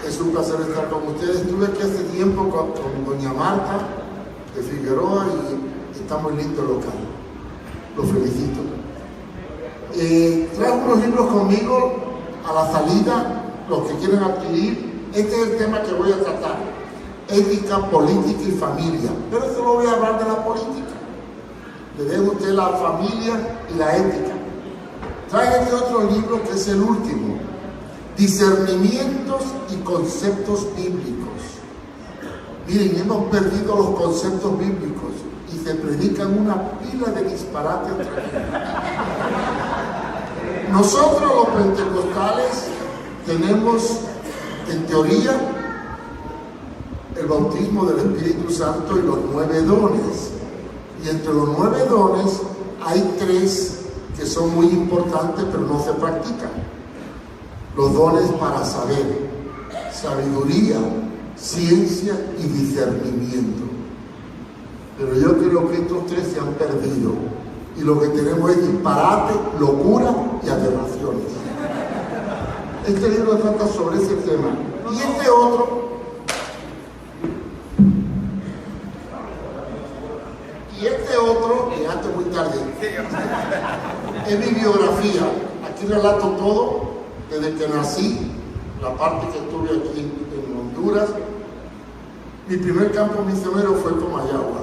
Es un placer estar con ustedes. Estuve aquí hace tiempo con doña Marta de Figueroa y está muy lindo el local. Los felicito. Traigo unos libros conmigo a la salida, los que quieren adquirir. Este es el tema que voy a tratar: ética, política y familia. Pero solo voy a hablar de la política. Le dejo a usted la familia y la ética. Traigo este otro libro que es el último: discernimientos y conceptos bíblicos. Miren, hemos perdido los conceptos bíblicos y se predican una pila de disparates. Nosotros los pentecostales tenemos en teoría el bautismo del Espíritu Santo y los 9 dones. Y entre los 9 dones hay 3 que son muy importantes pero no se practican. Los dones para saber, sabiduría, ciencia y discernimiento. Pero yo creo que estos 3 se han perdido y lo que tenemos es disparate, locura y aberraciones. Este libro trata sobre ese tema. Y este otro, llegaste muy tarde, es mi biografía. Aquí relato todo, desde que nací, la parte que estuve aquí en Honduras. Mi primer campo misionero fue en Comayagua.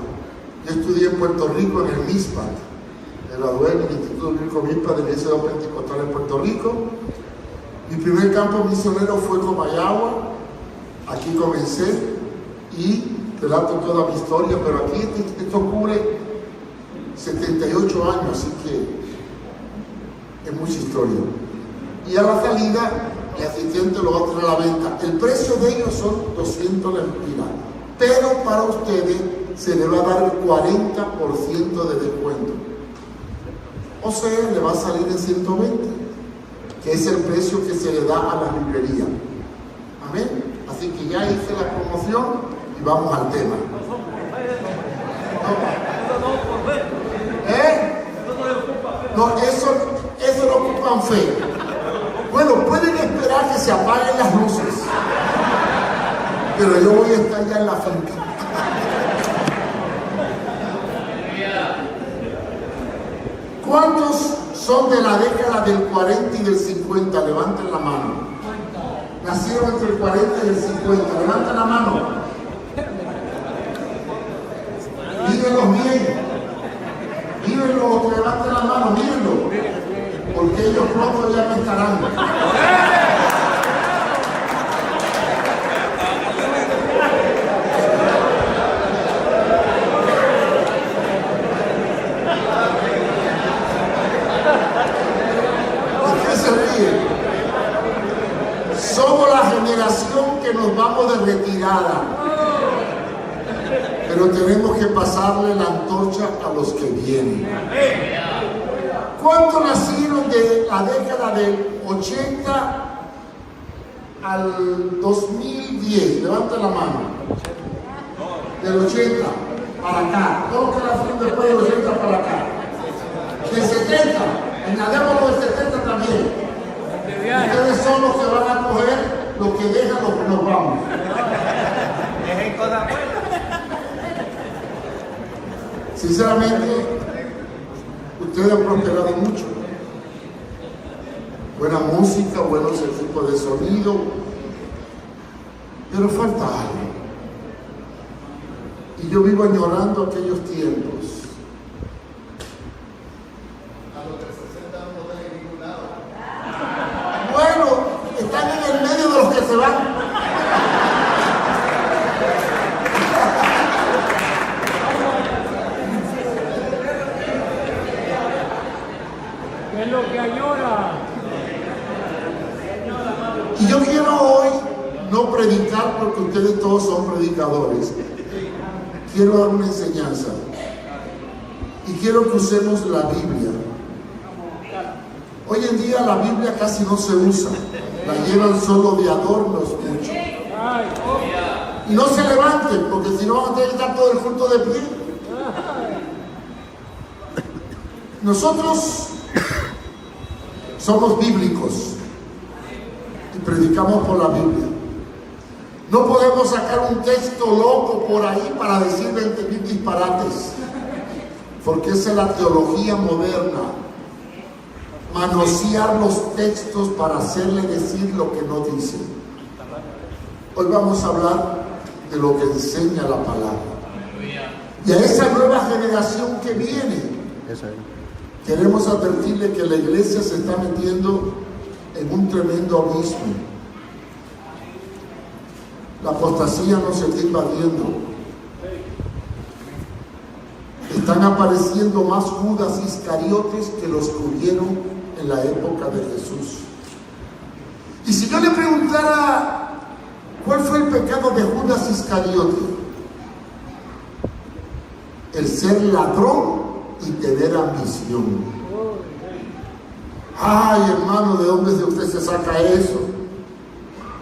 Yo estudié en Puerto Rico en el MISPAC. Me gradué en el Instituto Bíblico MISPAC del Liceo Pentecostal en Puerto Rico. Mi primer campo misionero fue Comayagua. Aquí comencé y relato toda mi historia, pero aquí esto cubre 78 años, así que es mucha historia. Y a la salida, mi asistente lo va a traer a la venta. El precio de ellos son 200 lempiras, pero para ustedes se le va a dar el 40% de descuento. O sea, le va a salir en 120, que es el precio que se le da a la librería. Amén. Así que ya hice la promoción y vamos al tema. No, eso no ocupan fe. Bueno, pueden esperar que se apaguen las luces, pero yo voy a estar ya en la finca. ¿Cuántos son de la década del 40 y del 50? Levanten la mano. Nacieron entre el 40 y el 50. Levanten la mano. Mírenlos bien. Mírenlo, que levanten la mano, mírenlo. Porque ellos pronto ya me estarán. ¿De qué se ríen? Somos la generación que nos vamos de retirada, pero tenemos que pasarle la antorcha a los que vienen. ¿Cuántos nacieron de la década del 80 al 2010? Levanten la mano. Del 80 para acá. Todos que nacieron después del 80 para acá. Del 70, añadémoslo del 70 también. Ustedes son los que van a coger lo que dejan los que nos vamos. Dejen cosas buenas. Sinceramente, ustedes han prosperado mucho. Buena música, buenos equipos de sonido, pero falta algo. Y yo vivo añorando aquellos tiempos. A los de 60 no ven en ningún lado. Bueno, están en el medio de los que se van. ¿Qué es lo que añora? Y yo quiero hoy no predicar porque ustedes todos son predicadores. Quiero dar una enseñanza. Y quiero que usemos la Biblia. Hoy en día la Biblia casi no se usa. La llevan solo de adornos mucho. Y no se levanten, porque si no van a tener que estar todo el culto de pie. Nosotros somos bíblicos y predicamos por la Biblia. No podemos sacar un texto loco por ahí para decir 20,000 disparates, porque esa es la teología moderna. Manosear los textos para hacerle decir lo que no dice. Hoy vamos a hablar de lo que enseña la palabra. Y a esa nueva generación que viene, queremos advertirle que la iglesia se está metiendo en un tremendo abismo. La apostasía nos está invadiendo. Están apareciendo más Judas Iscariotes que los que hubieron en la época de Jesús. Y si yo le preguntara cuál fue el pecado de Judas Iscariote, el ser ladrón y tener ambición. Ay, hermano, ¿de dónde usted se saca eso?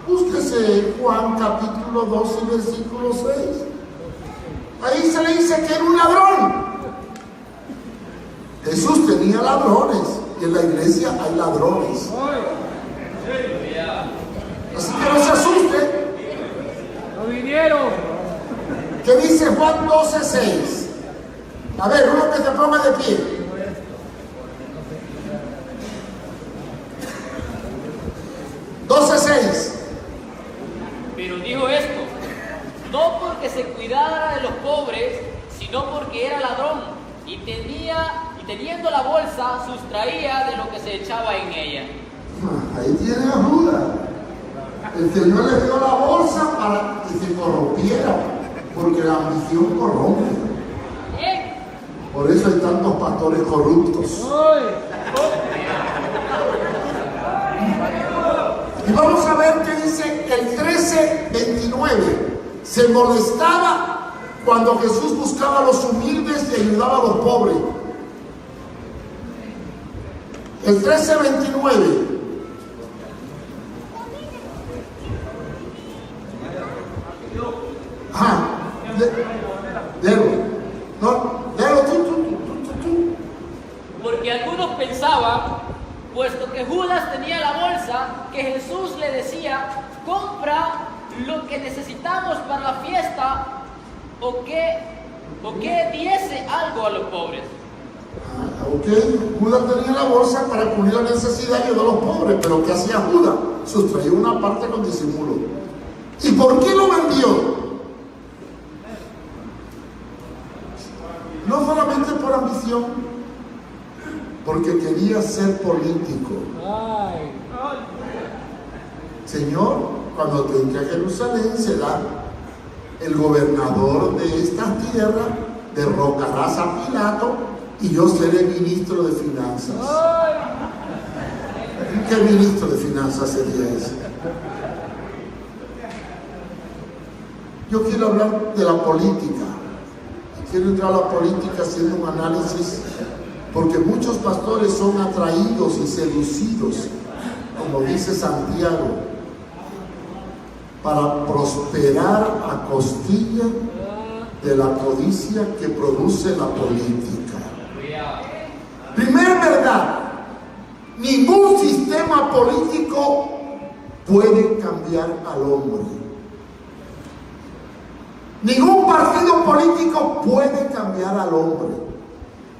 Búsquese Juan capítulo 2 y versículo 6. Ahí se le dice que era un ladrón. Jesús tenía ladrones y en la iglesia hay ladrones. Así que no se asuste. No vinieron. ¿Qué dice Juan 12:6? A ver, uno que se ponga de pie. Pero dijo esto, no porque se cuidara de los pobres, sino porque era ladrón y teniendo la bolsa sustraía de lo que se echaba en ella. Ahí tiene a Judas. El Señor le dio la bolsa para que se corrompiera, porque la ambición corrompe. Por eso hay tantos pastores corruptos. Y vamos a ver qué dice el 13:29. Se molestaba cuando Jesús buscaba a los humildes y ayudaba a los pobres. El 13:29. Léelo. No, léelo tú. Porque algunos pensaban, puesto que Judas tenía la bolsa, que Jesús le decía, compra lo que necesitamos para la fiesta, o que diese algo a los pobres. Judas tenía la bolsa para cubrir la necesidad y ayudar a los pobres, pero ¿qué hacía Judas? Sustraía una parte con disimulo. ¿Y por qué lo vendió? No solamente por ambición, porque quería ser político. Señor, cuando te entre a Jerusalén será el gobernador de esta tierra, derrocarás a Pilato y yo seré ministro de finanzas. ¿Qué ministro de finanzas sería ese? Yo quiero hablar de la política. Quiero entrar a la política haciendo un análisis, porque muchos pastores son atraídos y seducidos, como dice Santiago, para prosperar a costilla de la codicia que produce la política. Primera verdad, ningún sistema político puede cambiar al hombre. Ningún partido político puede cambiar al hombre.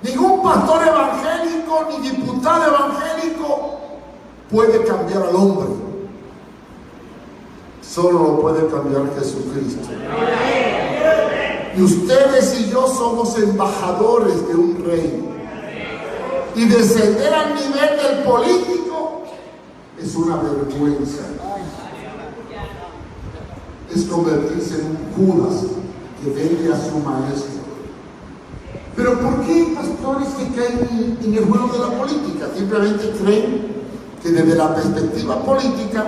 Ningún pastor evangélico ni diputado evangélico puede cambiar al hombre. Solo lo puede cambiar Jesucristo. Y ustedes y yo somos embajadores de un rey. Y descender al nivel del político es una vergüenza. Es convertirse en un Judas que vende a su maestro. Pero ¿por qué hay pastores que caen en el juego de la política? Simplemente creen que desde la perspectiva política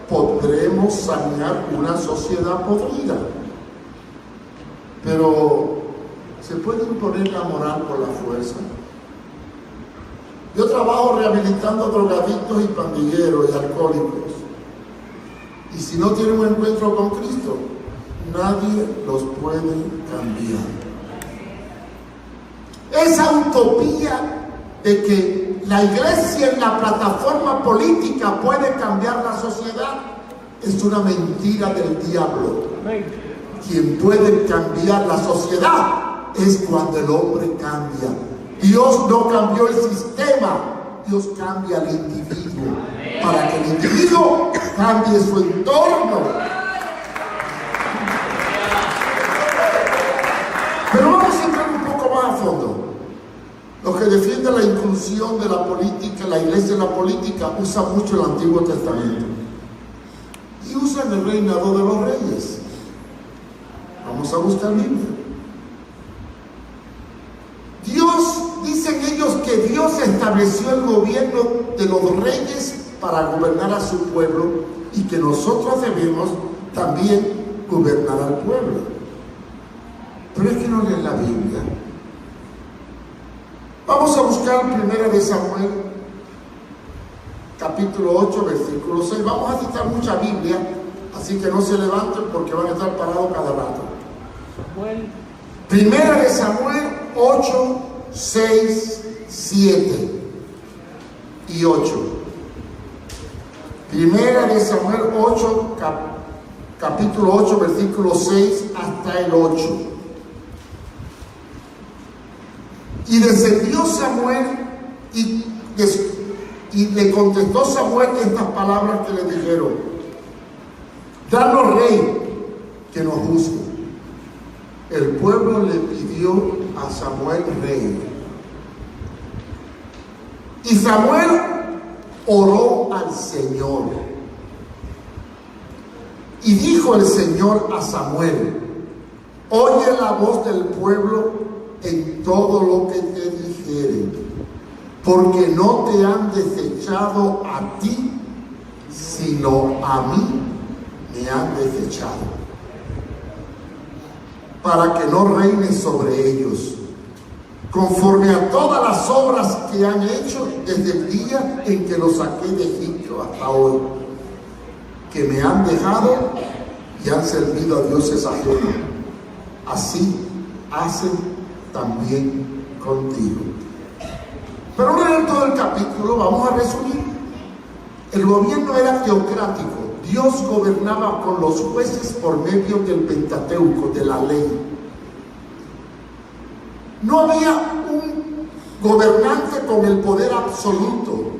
podremos sanear una sociedad podrida. Pero ¿se puede imponer la moral por la fuerza? Yo trabajo rehabilitando drogadictos y pandilleros y alcohólicos. Y si no tienen un encuentro con Cristo, nadie los puede cambiar. Esa utopía de que la iglesia en la plataforma política puede cambiar la sociedad es una mentira del diablo. Amén. Quien puede cambiar la sociedad es cuando el hombre cambia. Dios no cambió el sistema, Dios cambia al individuo, para que el individuo cambie su entorno. Pero vamos a entrar un poco más a fondo. Los que defienden la inclusión de la política, la iglesia en la política, usan mucho el Antiguo Testamento. Y usan el reinado de los reyes. Vamos a buscar Biblia. Dicen ellos que Dios estableció el gobierno de los reyes para gobernar a su pueblo y que nosotros debemos también gobernar al pueblo. Pero es que no leen la Biblia. Vamos a buscar 1 Samuel, capítulo 8, versículo 6. Vamos a citar mucha Biblia, así que no se levanten porque van a estar parados cada rato. 1 Samuel 8, 6, 7 y 8. 1 Samuel 8, capítulo 8, versículo 6 hasta el 8. Y descendió Samuel y le contestó Samuel estas palabras que le dijeron: danos rey que nos juzgue. El pueblo le pidió a Samuel rey. Y Samuel oró al Señor. Y dijo el Señor a Samuel: oye la voz del pueblo en todo lo que te dijeren, porque no te han desechado a ti, sino a mí me han desechado, para que no reines sobre ellos, conforme a todas las obras que han hecho desde el día en que los saqué de Egipto hasta hoy, que me han dejado y han servido a dioses ajenos. Así hacen también contigo. Pero no en todo el capítulo, vamos a resumir. El gobierno era teocrático. Dios gobernaba con los jueces por medio del Pentateuco, de la ley. No había un gobernante con el poder absoluto,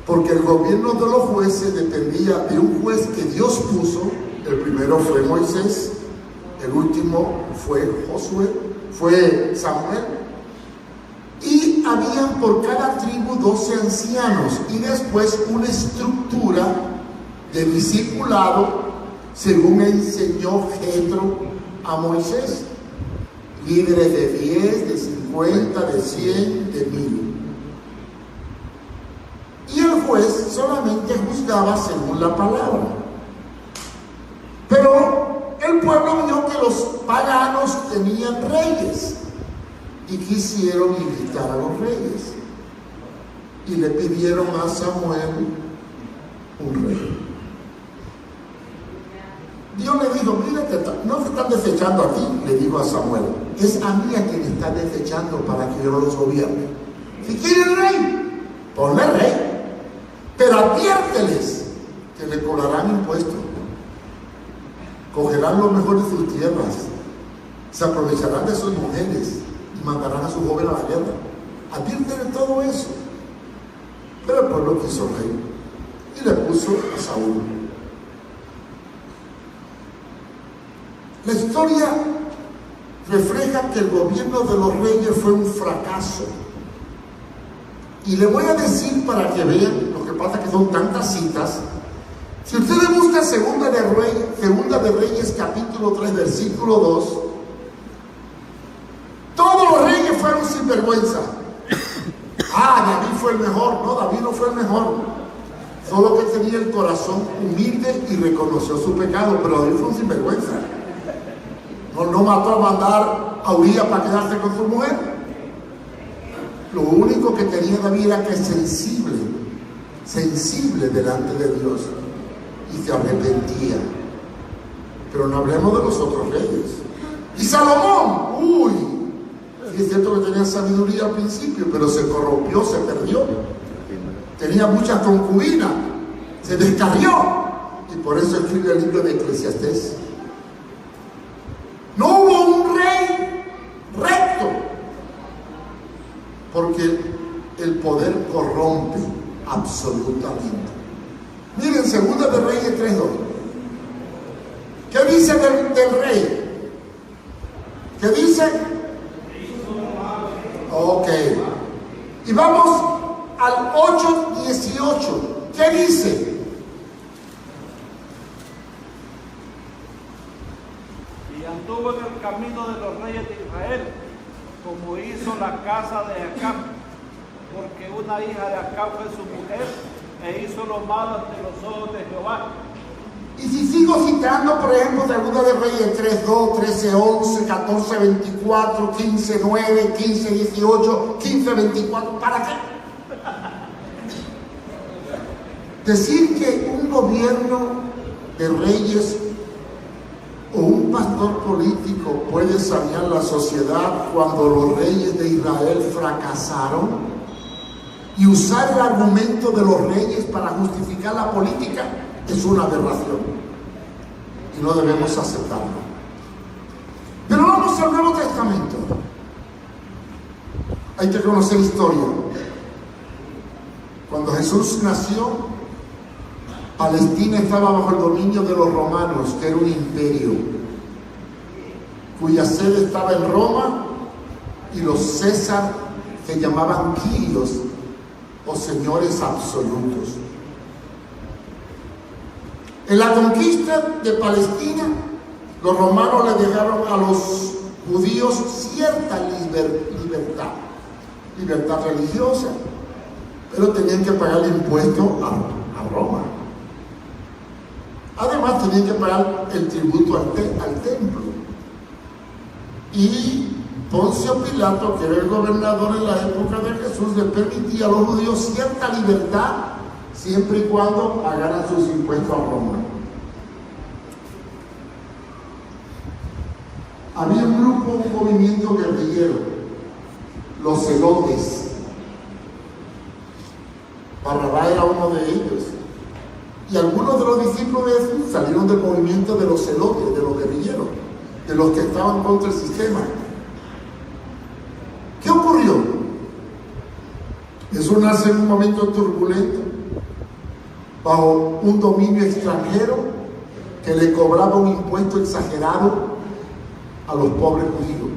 porque el gobierno de los jueces dependía de un juez que Dios puso. El primero fue Moisés, el último fue Samuel, y habían por cada tribu 12 ancianos y después una estructura de discipulado según enseñó Jetro a Moisés, líderes de 10, de 50, de 100, de 1000. Y el juez solamente juzgaba según la palabra. Pero el pueblo vio que los paganos tenían reyes y quisieron imitar a los reyes y le pidieron a Samuel un rey. Dios le dijo: mira, no te están desechando a ti, le dijo a Samuel, es a mí a quien están desechando para que yo los gobierne. Si quieren rey, ponle rey, pero adviérteles que le cobrarán impuestos, cogerán lo mejor de sus tierras, se aprovecharán de sus mujeres y mandarán a su joven a la guerra. Adviértele todo eso. Pero el pueblo quiso rey y le puso a Saúl. La historia refleja que el gobierno de los reyes fue un fracaso. Y le voy a decir para que vean, lo que pasa que son tantas citas. Si ustedes buscan Segunda de Reyes, capítulo 3, versículo 2, todos los reyes fueron sinvergüenza. David fue el mejor. No, David no fue el mejor. Solo que tenía el corazón humilde y reconoció su pecado, pero David fue un sinvergüenza. No mató a mandar a Urías para quedarse con su mujer. Lo único que tenía David era que es sensible delante de Dios y se arrepentía. Pero no hablemos de los otros reyes. Y Salomón, es cierto que tenía sabiduría al principio, pero se corrompió, se perdió. Tenía muchas concubinas, se descarrió. Por eso escribe el libro de Eclesiastés. No hubo un rey recto, porque el poder corrompe absolutamente. Miren, Segunda de Reyes 3:2. ¿Qué dice del rey? ¿Qué dice? Ok. Y vamos al 8:18. ¿Qué dice? Y anduvo en el camino de los reyes de Israel, como hizo la casa de Acab, porque una hija de Acab fue su mujer, e hizo lo malo ante los ojos de Jehová. Y si sigo citando, por ejemplo, Segunda de Reyes 3:2, 13:11, 14:24, 15:9, 15:18, 15:24, ¿para qué? Decir que un gobierno de reyes o un pastor político puede sanear la sociedad cuando los reyes de Israel fracasaron, y usar el argumento de los reyes para justificar la política es una aberración y no debemos aceptarlo. Pero vamos al Nuevo Testamento. Hay que conocer historia. Cuando Jesús nació, Palestina estaba bajo el dominio de los romanos, que era un imperio, cuya sede estaba en Roma, y los César, que llamaban Quirios, o señores absolutos. En la conquista de Palestina, los romanos le dejaron a los judíos cierta libertad religiosa, pero tenían que pagar impuesto a Roma. Además, tenían que pagar el tributo al templo. Y Poncio Pilato, que era el gobernador en la época de Jesús, le permitía a los judíos cierta libertad siempre y cuando pagaran sus impuestos a Roma. Había un movimiento guerrillero, los celotes. Barrabás era uno de ellos. Y algunos de los discípulos de Jesús salieron del movimiento de los celotes, de los guerrilleros, de los que estaban contra el sistema. ¿Qué ocurrió? Eso nace en un momento turbulento, bajo un dominio extranjero que le cobraba un impuesto exagerado a los pobres judíos.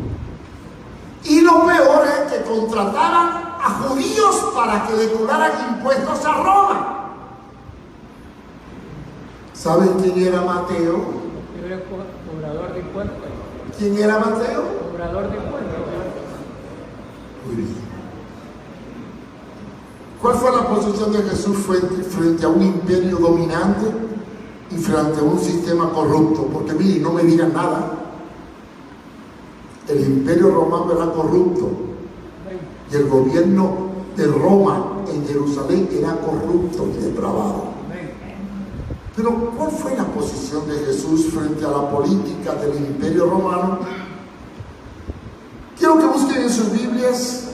Y lo peor es que contrataban a judíos para que le cobraran impuestos a Roma. ¿Saben quién era Mateo? Era cobrador de impuestos. ¿Quién era Mateo? Cobrador de impuestos. Muy bien. ¿Cuál fue la posición de Jesús frente a un imperio dominante y frente a un sistema corrupto? Porque miren, no me digan nada. El imperio romano era corrupto y el gobierno de Roma en Jerusalén era corrupto y depravado. Pero ¿cuál fue la posición de Jesús frente a la política del imperio romano? Quiero que busquen en sus Biblias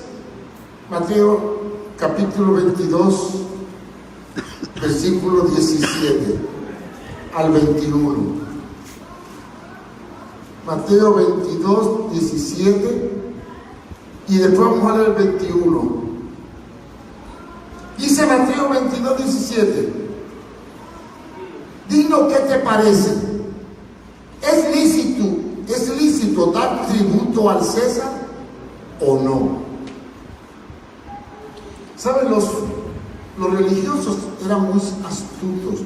Mateo capítulo 22, versículo 17 al 21. Mateo 22, 17, y después vamos a leer el 21. Dice Mateo 22, 17: dinos qué te parece. ¿Es lícito dar tributo al César o no? ¿Saben? Los religiosos eran muy astutos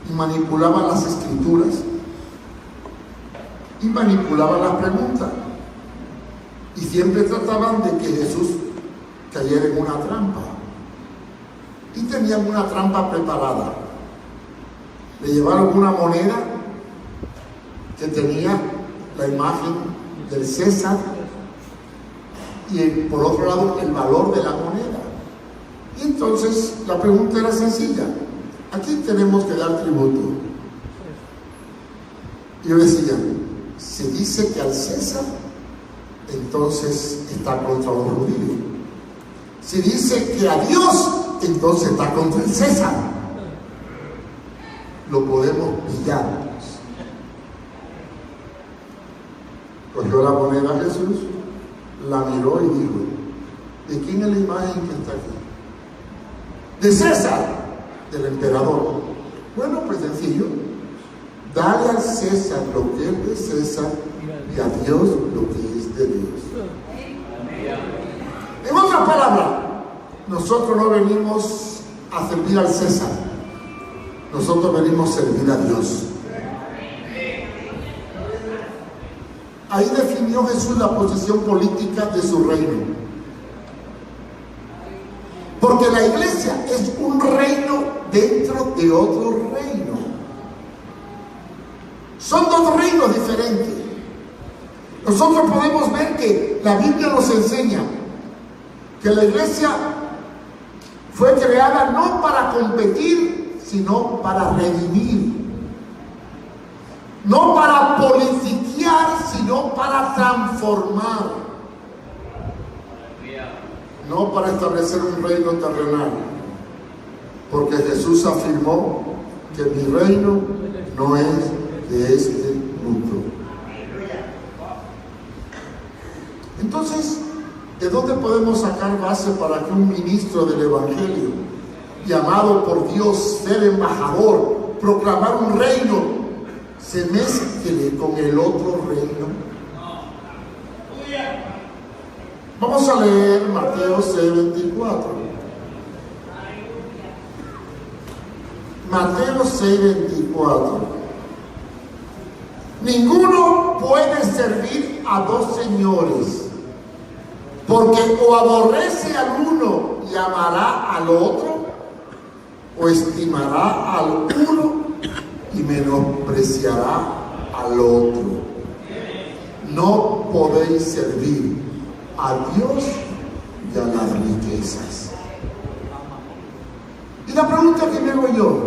y manipulaban las escrituras y manipulaban las preguntas, y siempre trataban de que Jesús cayera en una trampa, y tenían una trampa preparada. Le llevaron una moneda que tenía la imagen del César y por otro lado el valor de la moneda. Y entonces la pregunta era sencilla: ¿a quién tenemos que dar tributo? Y yo decía, se dice que al César, entonces está contra los judíos. Si dice que a Dios, entonces está contra el César. lo podemos pillar. Cogió la moneda a Jesús, la miró y dijo: ¿de quién es la imagen que está aquí? De César, del emperador. Bueno, pues sencillo. Dale al César lo que es de César y a Dios lo que es de Dios. En otras palabras, nosotros no venimos a servir al César, nosotros venimos a servir a Dios. Ahí definió Jesús la posición política de su reino. Porque la iglesia es un reino dentro de otro reino. Son dos reinos diferentes. Nosotros podemos ver que la Biblia nos enseña que la iglesia fue creada no para competir, sino para redimir. No para politiquear, sino para transformar. No para establecer un reino terrenal. Porque Jesús afirmó que mi reino no es de este mundo. Entonces, ¿de dónde podemos sacar base para que un ministro del Evangelio, llamado por Dios ser embajador, proclamar un reino, se mezcle con el otro reino? Vamos a leer Mateo 6:24. Mateo 6:24. Ninguno puede servir a dos señores, porque o aborrece al uno y amará al otro, o estimará al uno y menospreciará al otro. No podéis servir a Dios y a las riquezas. Y la pregunta que me hago yo: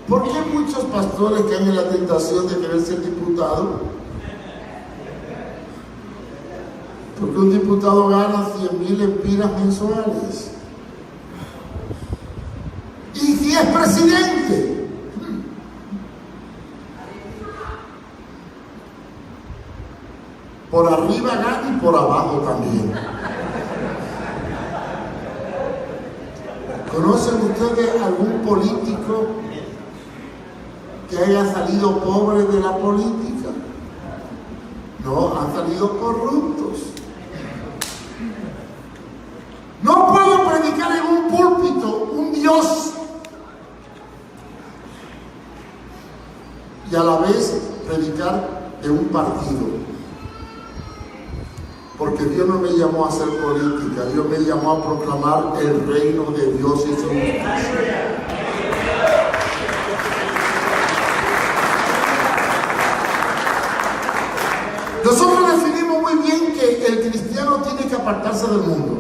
¿por qué muchos pastores caen en la tentación de querer ser diputado? Porque un diputado gana 100,000 lempiras mensuales. Y si es presidente, por arriba gana y por abajo también. ¿Conocen ustedes algún político que haya salido pobre de la política? No, han salido corruptos. No puedo predicar en un púlpito un Dios y a la vez predicar de un partido. Porque Dios no me llamó a hacer política, Dios me llamó a proclamar el reino de Dios y su justicia. Nosotros definimos muy bien que el cristiano tiene que apartarse del mundo.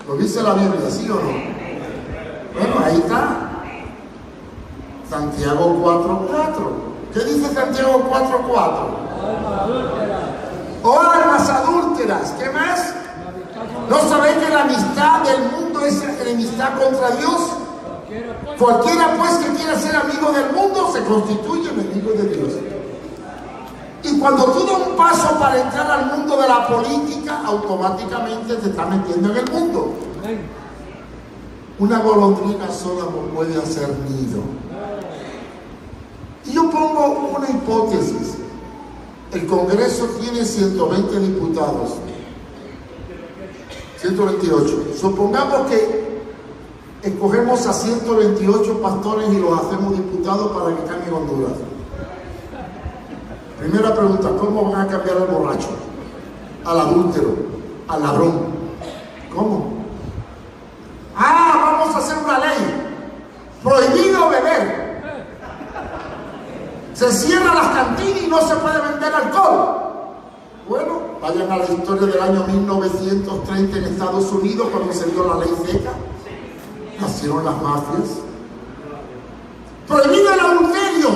¿Lo dice la Biblia, sí o no? Bueno, ahí está. Santiago 4:4. ¿Qué dice Santiago 4:4? ¡Oh, almas adúlteras! ¿Qué más? ¿No sabéis que la amistad del mundo es enemistad contra Dios? Cualquiera pues que quiera ser amigo del mundo se constituye enemigo de Dios. Y cuando tú das un paso para entrar al mundo de la política, automáticamente te está metiendo en el mundo. Una golondrina sola no puede hacer nido. Y yo pongo una hipótesis. El Congreso tiene 120 diputados, 128. Supongamos que escogemos a 128 pastores y los hacemos diputados para que cambie Honduras. Primera pregunta: ¿cómo van a cambiar al borracho, al adúltero, al ladrón? ¿Cómo? Vamos a hacer una ley: prohibido beber. Se cierran las cantinas y no se puede vender alcohol. Bueno, vayan a la historia del año 1930 en Estados Unidos, cuando se dio la ley seca. Nacieron las mafias. Prohibido el adulterio.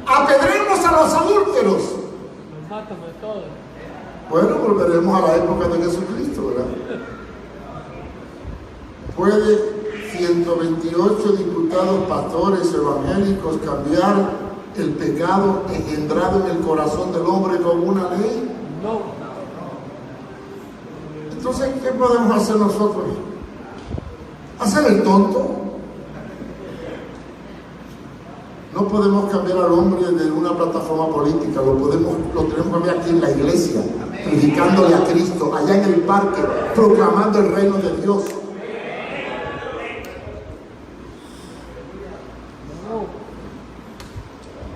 Apedremos a los adúlteros. Bueno, volveremos a la época de Jesucristo, ¿verdad? Puede 128 diputados diputados, pastores, evangélicos, cambiar el pecado engendrado en el corazón del hombre con una ley? No. Entonces, ¿qué podemos hacer nosotros? ¿Hacer el tonto? No podemos cambiar al hombre de una plataforma política, lo tenemos que cambiar aquí en la iglesia, predicándole a Cristo, allá en el parque, proclamando el reino de Dios.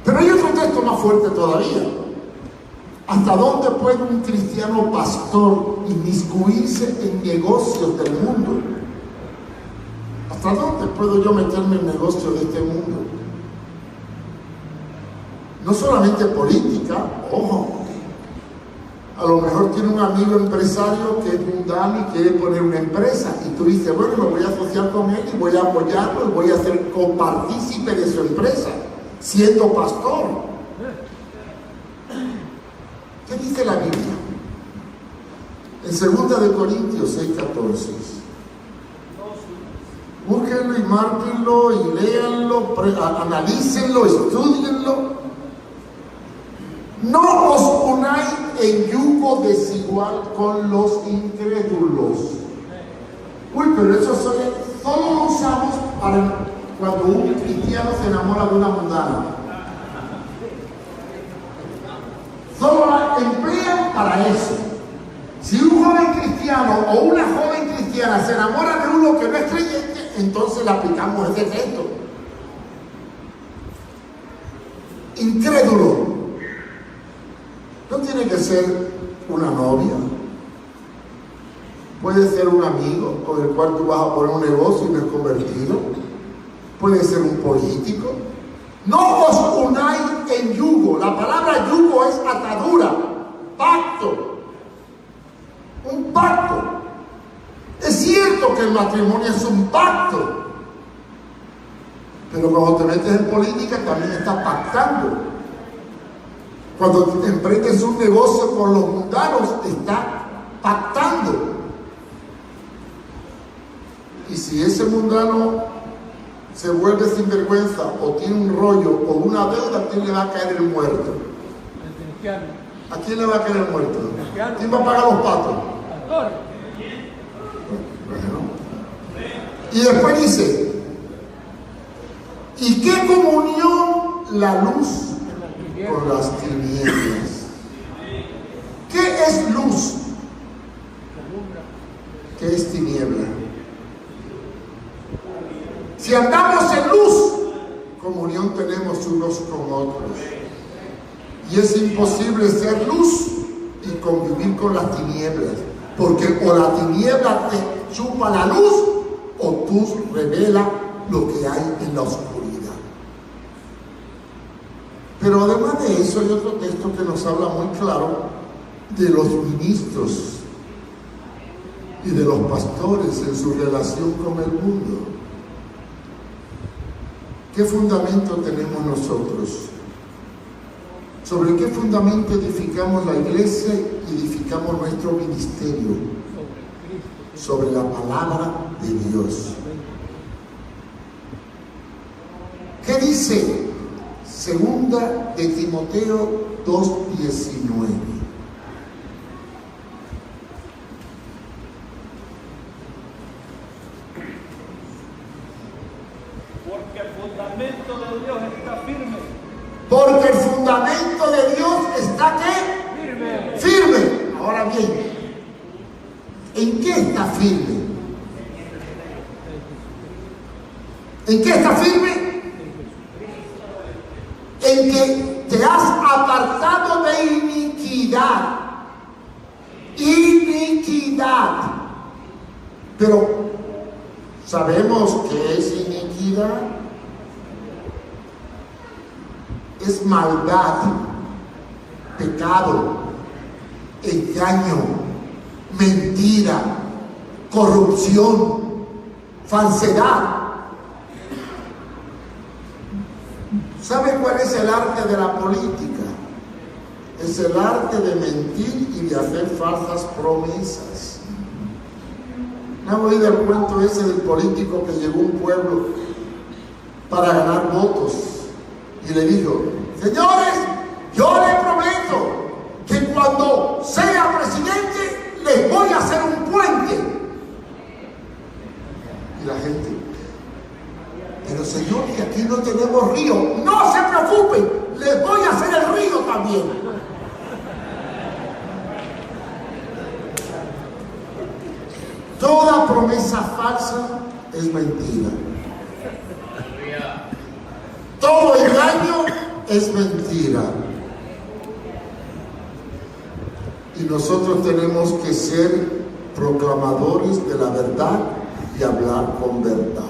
Pero hay otro texto más fuerte todavía. ¿Hasta dónde puede un cristiano pastor inmiscuirse en negocios del mundo? ¿Hasta dónde puedo yo meterme en negocios de este mundo? No solamente política, ojo. A lo mejor tiene un amigo empresario que es mundano y quiere poner una empresa. Y tú dices, bueno, me voy a asociar con él y voy a apoyarlo y voy a ser copartícipe de su empresa, siendo pastor. ¿Qué dice la Biblia? En 2 de Corintios 6:14. Búsquenlo y márquenlo y léanlo, analícenlo, estudienlo. No os unáis en yugo desigual con los incrédulos. Uy, pero eso solo lo usamos para cuando un cristiano se enamora de una mundana. Solo la emplean para eso. Si un joven cristiano o una joven cristiana se enamora de uno que no es creyente, entonces le aplicamos ese texto. Incrédulo. No tiene que ser una novia. Puede ser un amigo con el cual tú vas a poner un negocio y no es convertido. Puede ser un político. No os unáis en yugo. La palabra yugo es atadura, pacto. Un pacto. Es cierto que el matrimonio es un pacto. Pero cuando te metes en política también estás pactando. Cuando emprendes un negocio con los mundanos, estás pactando. Y si ese mundano se vuelve sinvergüenza o tiene un rollo o una deuda, ¿a quién le va a caer el muerto? El cristiano. ¿A quién le va a caer el muerto? cristiano. ¿Quién va a pagar los patos? Pastor. Bueno. Y después dice, ¿y qué comunión la luz con las tinieblas? ¿Qué es luz? ¿Qué es tiniebla? Si andamos en luz, comunión tenemos unos con otros. Y es imposible ser luz y convivir con las tinieblas, porque o la tiniebla te chupa la luz o tú revela lo que hay en la oscuridad. Pero además de eso hay otro texto que nos habla muy claro de los ministros y de los pastores en su relación con el mundo. ¿Qué fundamento tenemos nosotros? ¿Sobre qué fundamento edificamos la iglesia y edificamos nuestro ministerio? Sobre la palabra de Dios. ¿Qué dice? 2 de Timoteo 2:19. Porque el fundamento de Dios está firme. Porque el fundamento de Dios está ¿qué? Firme. Firme. Ahora bien, ¿en qué está firme? ¿En qué está firme? En que te has apartado de iniquidad. Iniquidad. Pero, ¿sabemos qué es iniquidad? Es maldad, pecado, engaño, mentira, corrupción, falsedad. ¿Sabe cuál es el arte de la política? Es el arte de mentir y de hacer falsas promesas. ¿No han oído el cuento ese del político que llegó a un pueblo para ganar votos. Y le dijo: señores, yo les prometo que cuando sea presidente les voy a hacer un puente. Y la gente: pero señor, que aquí no tenemos río. No se preocupen, les voy a hacer el río también. Toda promesa falsa es mentira. Todo engaño es mentira. Y nosotros tenemos que ser proclamadores de la verdad y hablar con verdad.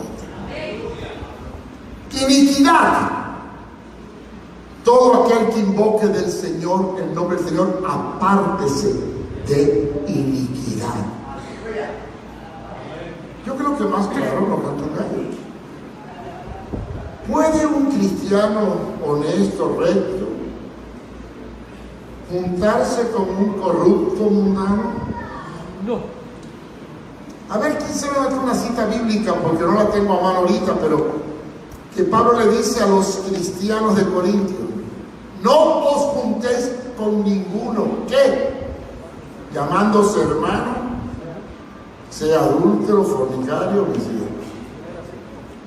Iniquidad. Todo aquel que invoque del Señor, el nombre del Señor, apártese de iniquidad. Yo creo que más claro no canta un gallo. ¿Puede un cristiano honesto, recto, juntarse con un corrupto mundano? No. A ver, ¿quién se me da una cita bíblica? Porque no la tengo a mano ahorita, pero que Pablo le dice a los cristianos de Corintio: no os juntéis con ninguno, ¿qué? Llamándose hermano, sea adúltero, fornicario, homicida.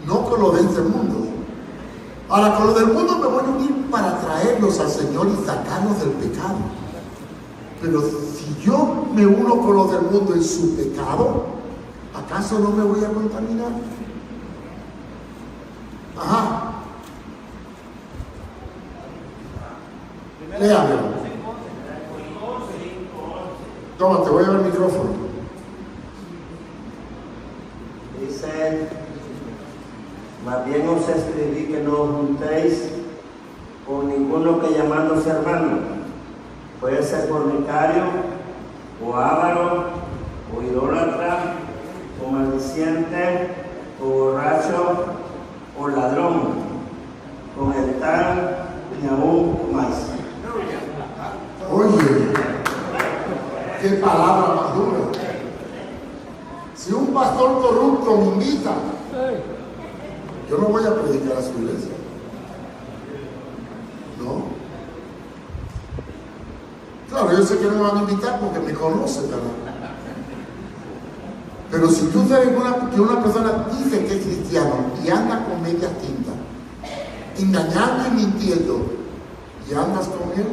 No con lo de este mundo. Ahora, con lo del mundo me voy a unir para traerlos al Señor y sacarlos del pecado. Pero si yo me uno con los del mundo en su pecado, ¿acaso no me voy a contaminar? Ajá. Léamelo. Toma, te voy a dar el micrófono. Dice: más bien os escribí que no os juntéis con ninguno que llamándose hermano, puede ser fornicario, o avaro, o idólatra, o maldiciente, o borracho, o ladrón, con el tal ni aún más. Oye, qué palabra más dura. Si un pastor corrupto me invita, yo no voy a predicar a su iglesia. No. Claro, yo sé que no me van a invitar porque me conocen, ¿verdad? Pero si tú sabes que una persona dice que es cristiano y anda con medias tintas, engañando y mintiendo, y andas con él,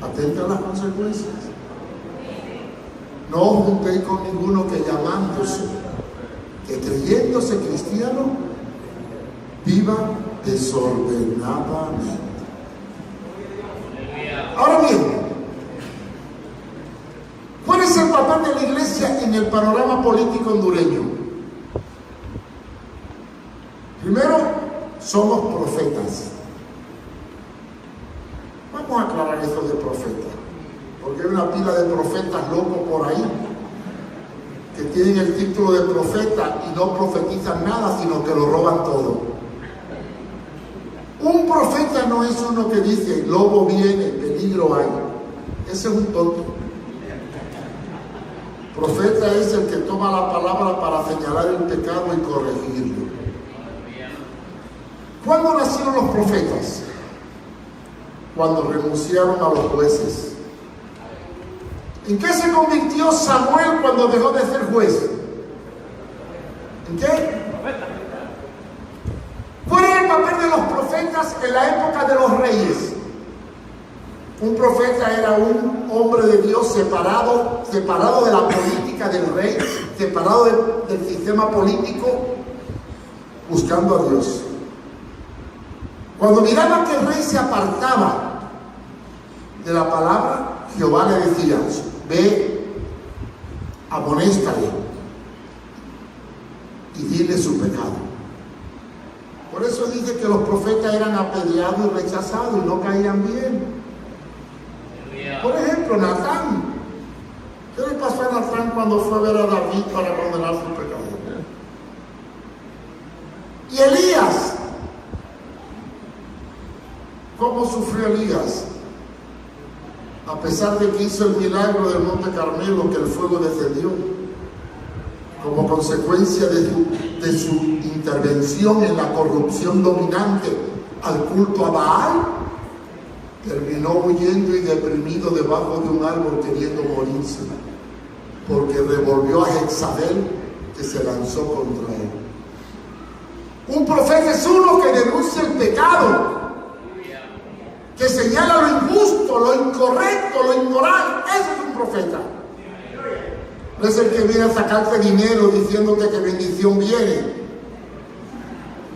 atenta a las consecuencias. No os juntéis con ninguno que llamándose, que creyéndose cristiano, viva desordenadamente. Ahora bien, ¿cuál es el papel de la iglesia en el panorama político hondureño? Primero, somos profetas. Vamos a aclarar esto de profeta, porque hay una pila de profetas locos por ahí que tienen el título de profeta y no profetizan nada, sino que lo roban todo. Un profeta no es uno que dice: lobo viene, peligro hay. Ese es un tonto. Profeta es el que toma la palabra para señalar el pecado y corregirlo. ¿Cuándo nacieron los profetas? Cuando renunciaron a los jueces. ¿En qué se convirtió Samuel cuando dejó de ser juez? ¿En qué? ¿Cuál era el papel de los profetas en la época de los reyes? Un profeta era un hombre de Dios separado de la política del rey, separado del sistema político, buscando a Dios. Cuando miraba que el rey se apartaba de la palabra, Jehová le decía: ve, amonéstale y dile su pecado. Por eso dice que los profetas eran apedreados y rechazados y no caían bien. Por ejemplo, Natán. ¿Qué le pasó a Natán cuando fue a ver a David para condenar su pecado? Y Elías. ¿Cómo sufrió Elías? A pesar de que hizo el milagro del Monte Carmelo, que el fuego descendió, como consecuencia de su de su intervención en la corrupción dominante al culto a Baal, terminó huyendo y deprimido debajo de un árbol queriendo morirse, porque revolvió a Jezabel, que se lanzó contra él. Un profeta es uno que denuncia el pecado, que señala lo injusto, lo incorrecto, lo inmoral. Ese es un profeta. No es el que viene a sacarte dinero diciéndote que bendición viene,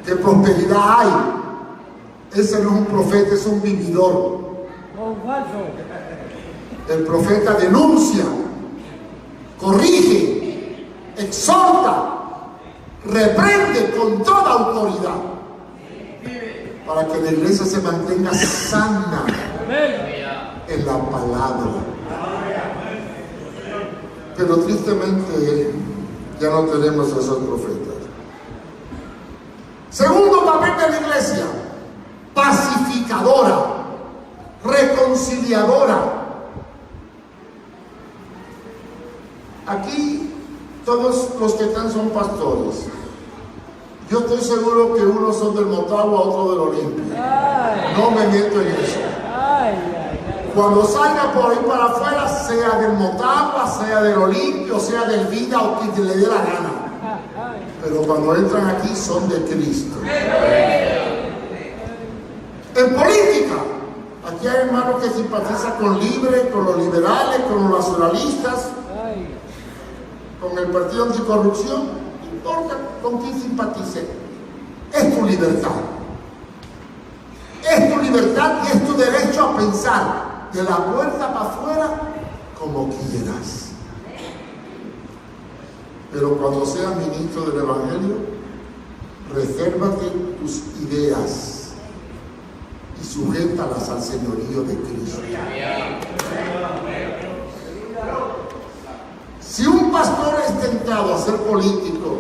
que prosperidad hay. Ese no es un profeta, es un vividor. El profeta denuncia, corrige, exhorta, reprende con toda autoridad para que la iglesia se mantenga sana en la palabra. Pero tristemente ya no tenemos esos profetas. Segundo papel de la iglesia: pacificadora, reconciliadora. Aquí todos los que están son pastores. Yo estoy seguro que unos son del Motagua, otros del Olimpia. No me meto en eso. Cuando salga por ahí para afuera, sea del Motagua, sea del Olimpia, sea del Vida o quien le dé la gana. Pero cuando entran aquí son de Cristo. En política, aquí hay hermanos que simpatizan con Libre, con los liberales, con los nacionalistas, con el Partido Anticorrupción. No importa con quién simpatice, es tu libertad. Es tu libertad y es tu derecho a pensar de la puerta para afuera como quieras. Pero cuando seas ministro del Evangelio, resérvate tus ideas y sujétalas al señorío de Cristo. Si un pastor es tentado a ser político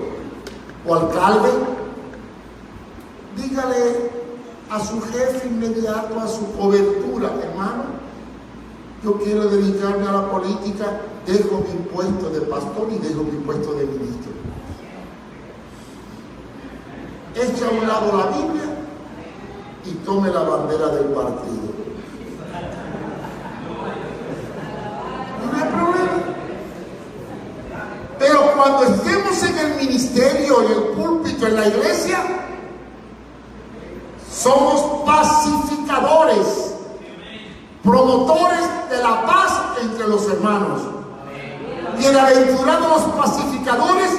o alcalde, dígale a su jefe inmediato, a su cobertura: hermano, yo quiero dedicarme a la política, dejo mi puesto de pastor y dejo mi puesto de ministro. Echa a un lado la Biblia y tome la bandera del partido. No hay problema. Pero cuando estemos en el ministerio, en el púlpito, en la iglesia, somos pacificadores, promotores de la paz entre los hermanos. Bienaventurados los pacificadores,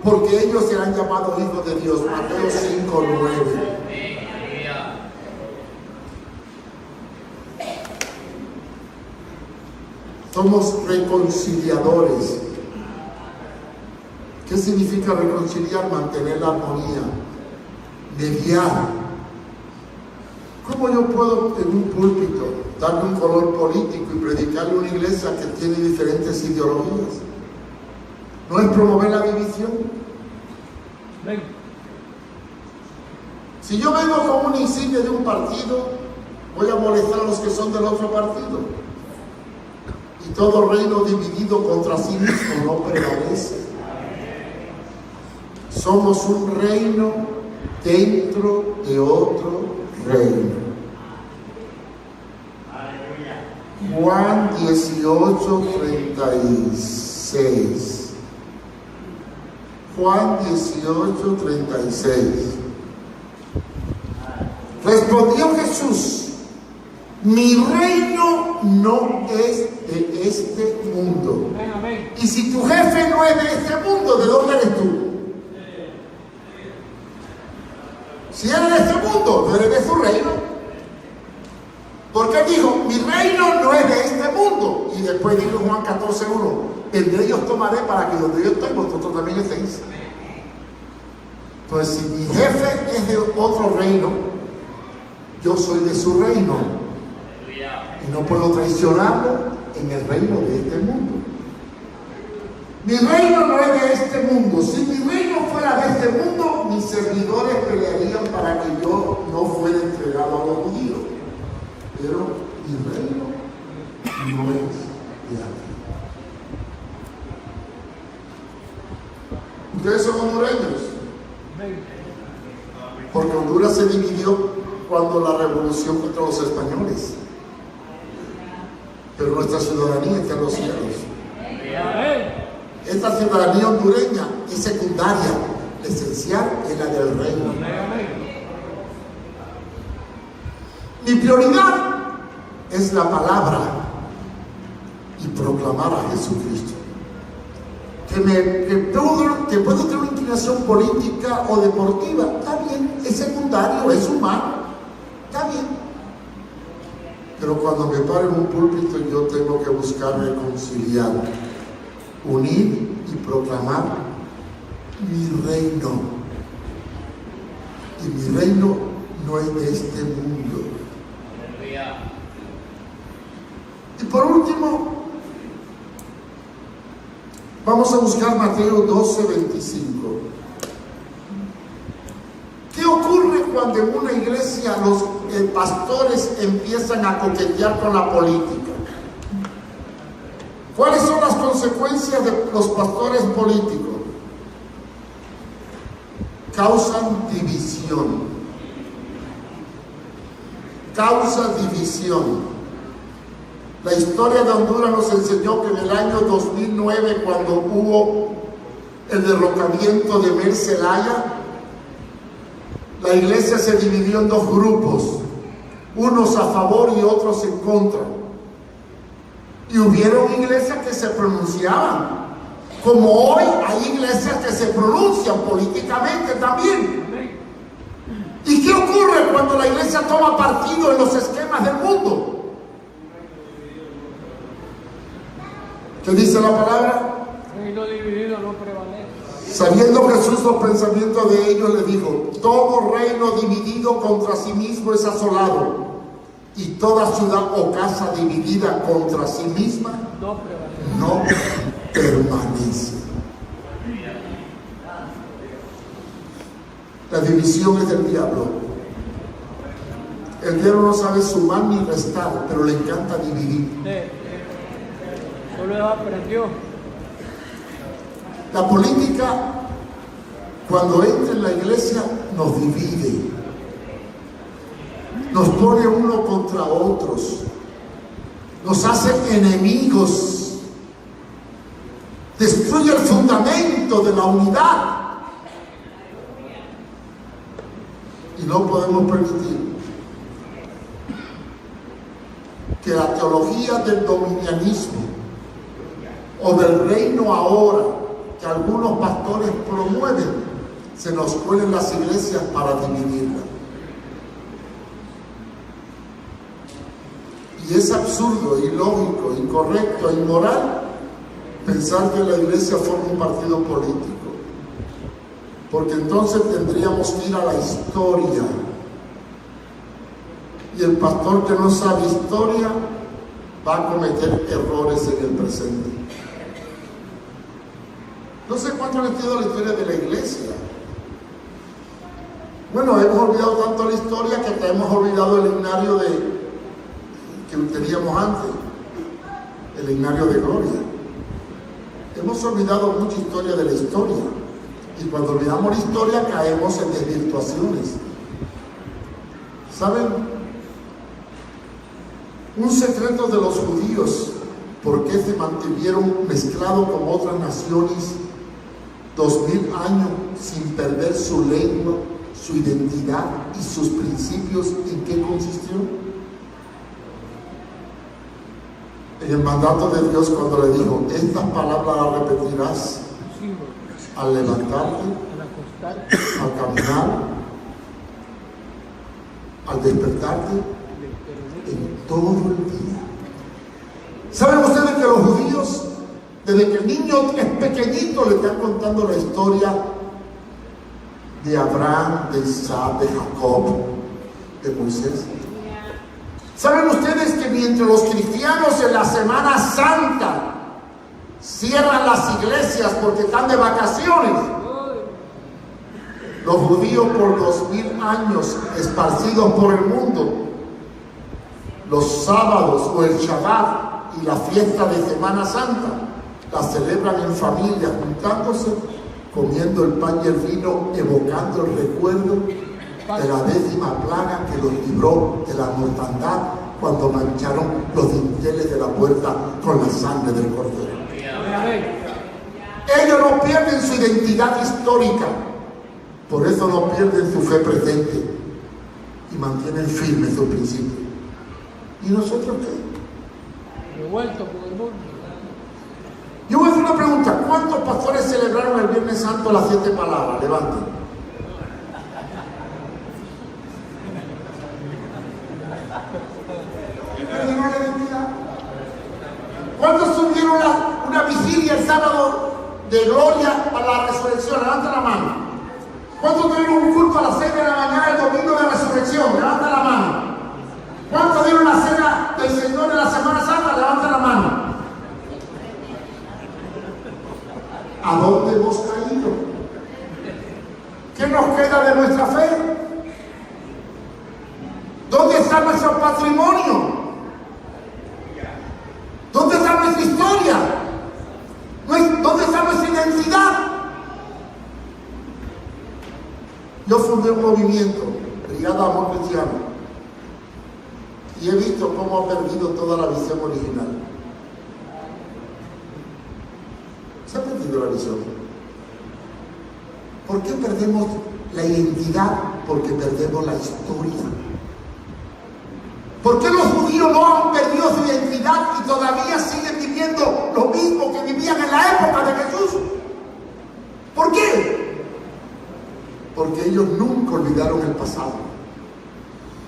porque ellos serán llamados hijos de Dios. Mateo 5:9. Somos reconciliadores. ¿Qué significa reconciliar? Mantener la armonía, mediar. ¿Cómo yo puedo en un púlpito darle un color político y predicarle a una iglesia que tiene diferentes ideologías? ¿No es promover la división? Si yo vengo con una insignia de un partido, voy a molestar a los que son del otro partido. Y todo reino dividido contra sí mismo no prevalece. Somos un reino dentro de otro reino. Juan 18:36. Juan 18:36. Respondió Jesús: mi reino no es de este mundo. Y si tu jefe no es de este mundo, ¿de dónde eres tú? Si eres de este mundo, no eres de su reino. Porque dijo: mi reino no es de este mundo. Y después dijo Juan 14:1: de ellos tomaré para que donde yo estoy, vosotros también estéis. Entonces, si mi jefe es de otro reino, yo soy de su reino. Y no puedo traicionarlo en el reino de este mundo. Mi reino no es de este mundo. Si mi reino fuera de este mundo, mis servidores pelearían para que yo no fuera entregado a los judíos. Pero mi reino no es de aquí. ¿Ustedes son hondureños? Porque Honduras se dividió cuando la revolución contra los españoles. Pero nuestra ciudadanía está en los cielos. Esta ciudadanía hondureña es secundaria, esencial es la del reino. Mi prioridad es la palabra y proclamar a Jesucristo. Que puedo tener una inclinación política o deportiva, está bien, es secundario, es humano, está bien. Pero cuando me paro en un púlpito, yo tengo que buscar reconciliar, unir y proclamar mi reino. Y mi reino no es de este mundo. Y por último, vamos a buscar Mateo 12:25. ¿Qué ocurre cuando en una iglesia los pastores empiezan a coquetear con la política? ¿Cuáles son las consecuencias de los pastores políticos? Causan división. Causa división. La historia de Honduras nos enseñó que en el año 2009, cuando hubo el derrocamiento de Mel Zelaya, la iglesia se dividió en dos grupos, unos a favor y otros en contra. Y hubieron iglesias que se pronunciaban, como hoy hay iglesias que se pronuncian políticamente también. ¿Y qué ocurre cuando la iglesia toma partido en los esquemas del mundo? ¿Qué dice la palabra? Reino dividido no prevalece. Sabiendo Jesús los pensamientos de ellos, le dijo: todo reino dividido contra sí mismo es asolado, y toda ciudad o casa dividida contra sí misma no permanece. La división es del diablo. El diablo no sabe sumar ni restar, pero le encanta dividir. Solo aprendió. La política, cuando entra en la iglesia, nos divide, nos pone uno contra otros, nos hace enemigos, destruye el fundamento de la unidad. Y no podemos permitir que la teología del dominianismo o del reino ahora que algunos pastores promueven se nos cuele en las iglesias para dividirla. Y es absurdo, ilógico, incorrecto, inmoral pensar que la iglesia forma un partido político, porque entonces tendríamos que ir a la historia, y el pastor que no sabe historia va a cometer errores en el presente. No sé cuánto le entiendo la historia de la iglesia. Bueno, hemos olvidado tanto la historia que hasta hemos olvidado el himnario que teníamos antes, el himnario de gloria. Hemos olvidado mucha historia de la historia, y cuando olvidamos la historia caemos en desvirtuaciones. ¿Saben? Un secreto de los judíos, por qué se mantuvieron mezclados con otras naciones 2000 años sin perder su lengua, su identidad y sus principios, ¿en qué consistió? En el mandato de Dios, cuando le dijo: estas palabras las repetirás al levantarte, al caminar, al despertarte, en todo el día. ¿Saben ustedes que los judíos, desde que el niño es pequeñito, le están contando la historia de Abraham, de Isaac, de Jacob, de Moisés? ¿Saben ustedes que mientras los cristianos en la Semana Santa cierran las iglesias porque están de vacaciones, los judíos por 2000 años esparcidos por el mundo, los sábados o el Shabbat y la fiesta de Semana Santa la celebran en familia, juntándose, comiendo el pan y el vino, evocando el recuerdo de la 10ª plaga que los libró de la mortandad cuando mancharon los dinteles de la puerta con la sangre del Cordero. Ellos no pierden su identidad histórica, por eso no pierden su fe presente y mantienen firmes sus principios. ¿Y nosotros qué? Revuelto por el mundo. Yo voy a hacer una pregunta. ¿Cuántos pastores celebraron el Viernes Santo las 7 palabras? Levanten. ¿Cuántos tuvieron una vigilia el sábado de gloria a la resurrección? Levanta la mano. ¿Cuántos tuvieron un culto a las 6 de la mañana el domingo de resurrección? Levanta la mano. ¿Cuántos dieron la cena del Señor en la Semana Santa? Levanta la mano. ¿A dónde hemos caído? ¿Qué nos queda de nuestra fe? ¿Dónde está nuestro patrimonio? ¿Dónde está nuestra historia? ¿Dónde está nuestra identidad? Yo fundé un movimiento, Brigada Amor Cristiano, y he visto cómo ha perdido toda la visión original. Se ha perdido la visión. ¿Por qué perdemos la identidad? Porque perdemos la historia. ¿Por qué los judíos no han perdido su identidad y todavía siguen viviendo lo mismo que vivían en la época de Jesús? ¿Por qué? Porque ellos nunca olvidaron el pasado.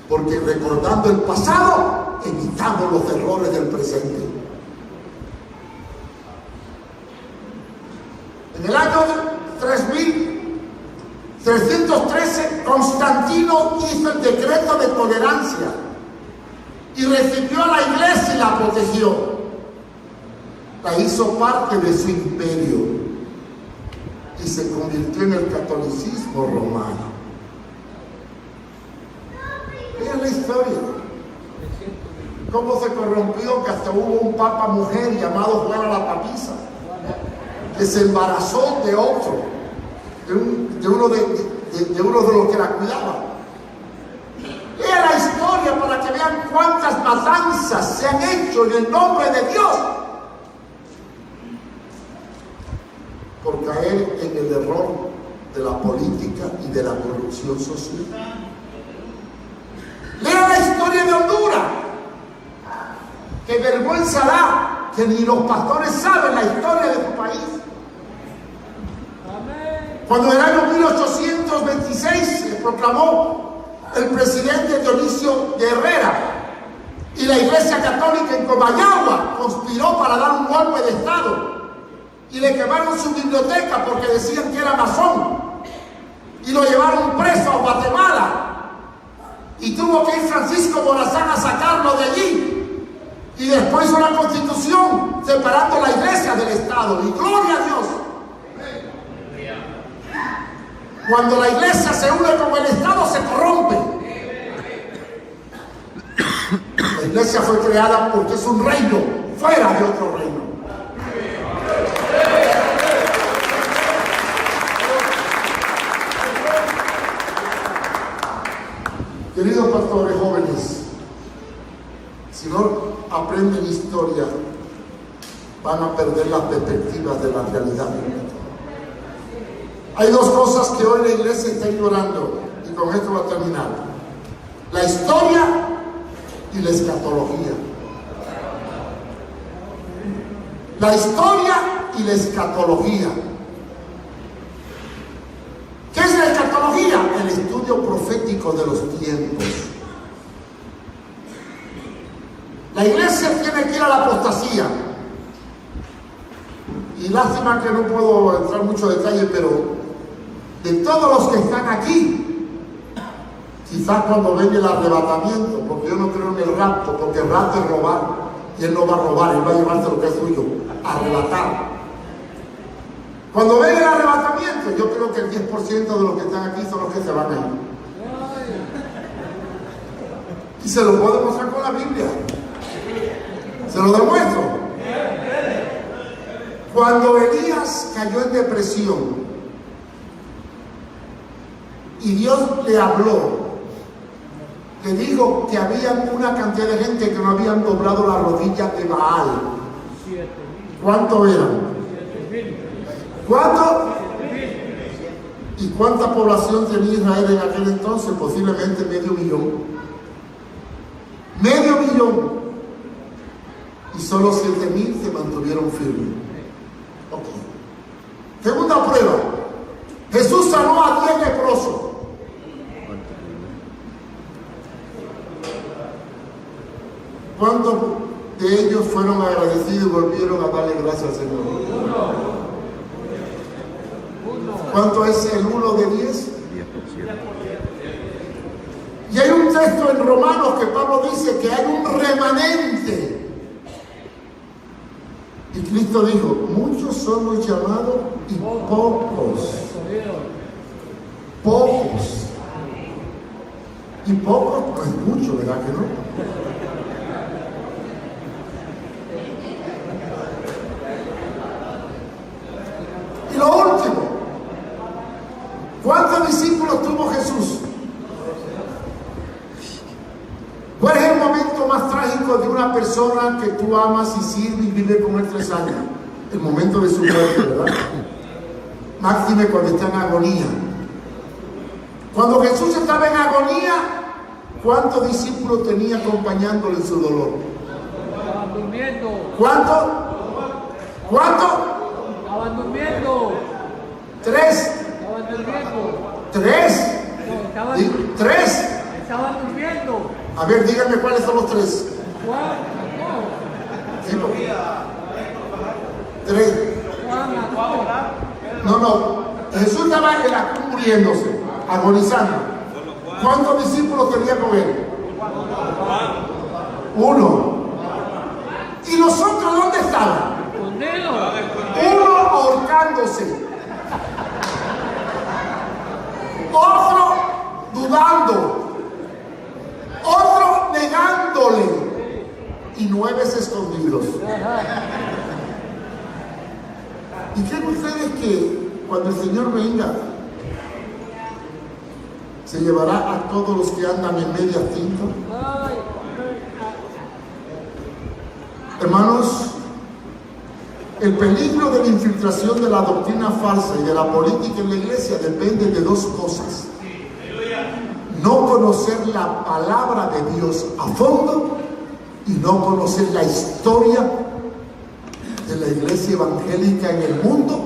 Porque recordando el pasado, evitamos los errores del presente. En el año 3313, Constantino hizo el decreto de tolerancia y recibió a la iglesia y la protegió. La hizo parte de su imperio y se convirtió en el catolicismo romano. Vean la historia. Cómo se corrompió que hasta hubo un papa mujer llamado Juana la Papisa, que se embarazó de otro, de uno de los que la cuidaba. Lea la historia para que vean cuántas matanzas se han hecho en el nombre de Dios por caer en el error de la política y de la corrupción social. Lea la historia de Honduras. Qué vergüenza da que ni los pastores saben la historia de tu país. Cuando en el año 1826 se proclamó el presidente Dionisio de Herrera y la Iglesia Católica en Comayagua conspiró para dar un golpe de Estado y le quemaron su biblioteca porque decían que era masón y lo llevaron preso a Guatemala y tuvo que ir Francisco Morazán a sacarlo de allí y después hizo la Constitución separando la Iglesia del Estado y gloria a Dios. Cuando la iglesia se une con el Estado se corrompe. La iglesia fue creada porque es un reino fuera de otro reino. Queridos pastores jóvenes, si no aprenden historia, van a perder las perspectivas de la realidad. Hay dos cosas que hoy la iglesia está ignorando, y con esto va a terminar: la historia y la escatología. La historia y la escatología. ¿Qué es la escatología? El estudio profético de los tiempos. La iglesia tiene que ir a la apostasía. Y lástima que no puedo entrar en mucho detalle, pero de todos los que están aquí, quizás cuando venga el arrebatamiento, porque yo no creo en el rapto, porque el rapto es robar, y él no va a robar, él va a llevarse lo que es suyo, arrebatar. Cuando venga el arrebatamiento, yo creo que el 10% de los que están aquí son los que se van a ir. Y se lo puedo mostrar con la Biblia. Se lo demuestro. Cuando Elías cayó en depresión, Y Dios le habló. Le dijo que había una cantidad de gente que no habían doblado la rodilla de Baal. 7.000. ¿Cuánto eran? 7.000. ¿Cuánto? ¿Y cuánta población tenía Israel en aquel entonces? Posiblemente 500.000. 500.000. Y solo 7.000 se mantuvieron firmes. Ok. Segunda prueba. Jesús sanó a 10 leprosos. ¿Cuántos de ellos fueron agradecidos y volvieron a darle gracias al Señor? ¿Cuánto es el 1 de 10? Y hay un texto en Romanos que Pablo dice que hay un remanente. Y Cristo dijo, muchos son los llamados y pocos. Pocos. Y pocos no es mucho, ¿verdad que no? Y lo último, ¿cuántos discípulos tuvo Jesús? ¿Cuál es el momento más trágico de una persona que tú amas y sirve y vive con él 3 años? El momento de su muerte, ¿verdad? Máxime cuando está en agonía. Cuando Jesús estaba en agonía, ¿cuántos discípulos tenía acompañándole en su dolor? Estaban durmiendo. ¿Cuántos? ¿Cuántos? Estaban durmiendo. 3. Estaban durmiendo. 3. No, estaban, 3. estaban durmiendo. A ver, díganme cuáles son los 3. Juan, Sí, porque 3. No. Jesús estaba en la cruz muriéndose, agonizando. ¿Cuántos discípulos tenía con él? 1. ¿Y los otros dónde estaban? Uno ahorcándose, otro dudando, otro negándole y 9 escondidos. ¿Y creen ustedes que cuando el Señor venga se llevará a todos los que andan en media tinta? Hermanos, el peligro de la infiltración de la doctrina falsa y de la política en la iglesia depende de 2 cosas. No conocer la palabra de Dios a fondo y no conocer la historia de la iglesia evangélica en el mundo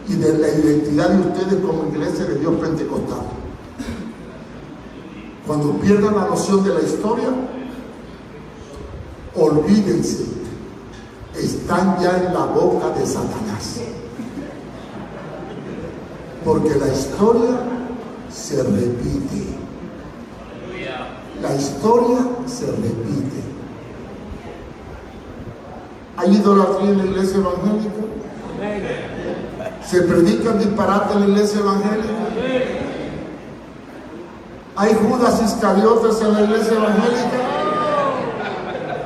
y de la identidad de ustedes como iglesia de Dios pentecostal. Cuando pierdan la noción de la historia, olvídense, están ya en la boca de Satanás. Porque la historia se repite. La historia se repite. ¿Hay idolatría en la iglesia evangélica? ¿Se predican disparates en la iglesia evangélica? ¿Hay Judas Iscariotes en la iglesia evangélica?